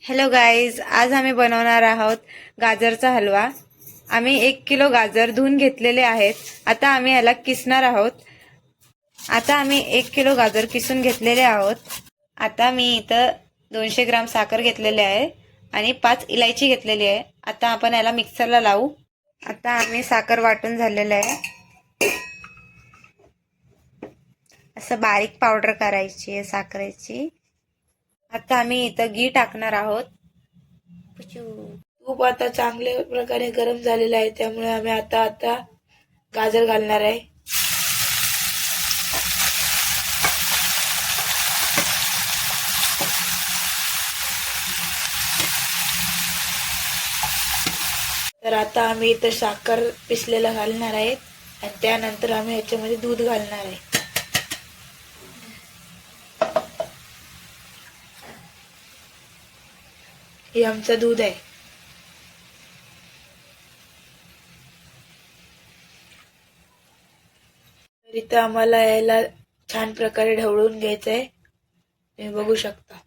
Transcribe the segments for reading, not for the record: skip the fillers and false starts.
Hello guys, आज आम्ही बनवणार आहोत गाजरचा हलवा। आम्ही 1 किलो गाजर धुवून घेतलेले आहेत। आता आम्ही याला किसणार आहोत। आता आम्ही 1 किलो गाजर किसून घेतलेले आहोत। आता मी इथं 200 ग्राम साखर घेतलेली आहे आणि 5 इलायची घेतलेली आहे। आता आपण याला मिक्सरला लावू। आता आम्ही साखर वाटून झालेलं आहे। असं बारीक पावडर करायची आहे साखरेची। आता आम्ही इथं घी टाकणार आहोत। तूप आता चांगल्या प्रकारे गरम झालेलं आहे, त्यामुळे आम्ही आता गाजर घालणार आहे। तर आता आम्ही इथं साखर पिसलेला घालणार आहे आणि त्यानंतर आम्ही याच्यामध्ये दूध घालणार आहे। हे आमचं दूध आहे। तर इथं आम्हाला याला छान प्रकारे ढवळून घ्यायचं आहे, तुम्ही बघू शकता।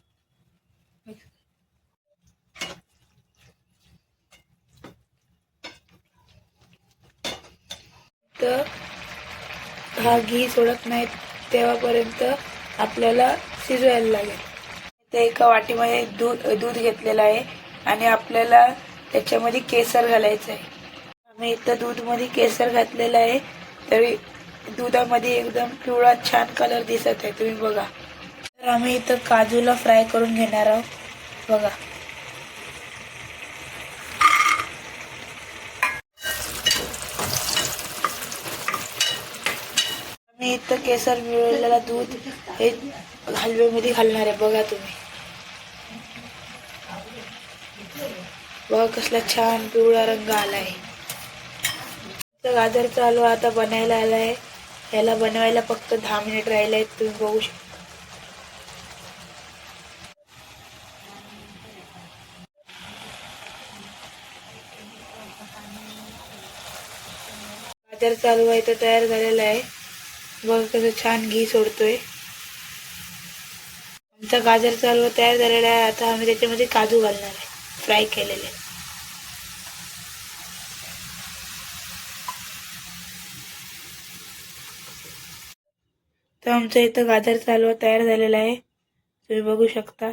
तर हा घी सोडत नाही तेव्हापर्यंत आपल्याला शिजवायला लागेल। ते एका वाटीमध्ये दूध घेतलेलं आहे आणि आपल्याला त्याच्यामध्ये केसर घालायचं आहे। आम्ही इथं दूधमध्ये केसर घातलेलं आहे, तरी दुधामध्ये एकदम पिवळा छान कलर दिसत आहे, तुम्ही बघा। तर आम्ही इथं काजूला फ्राय करून घेणार आहोत, बघा। मी इथं केसर मिळवलेला दूध हे हलव्यामध्ये घालणार आहे, बघा तुम्ही। बघा कसला छान पिवळा रंग आलाय। तर गाजरचा हलवा आता बनायला आलाय। याला बनवायला फक्त 10 मिनिट राहिले आहेत, तुम्ही बघू शकता। गाजरचा हलवा इथं तयार झालेला आहे, बघा कसं छान घी सोडतोय। आमचा गाजरचा हलवा तयार झालेला आहे। आता आम्ही त्याच्यामध्ये काजू घालणार आहे, फ्राय केलेले। तर आमचा इथं गाजरचा हलवा तयार झालेला आहे, तुम्ही बघू शकता।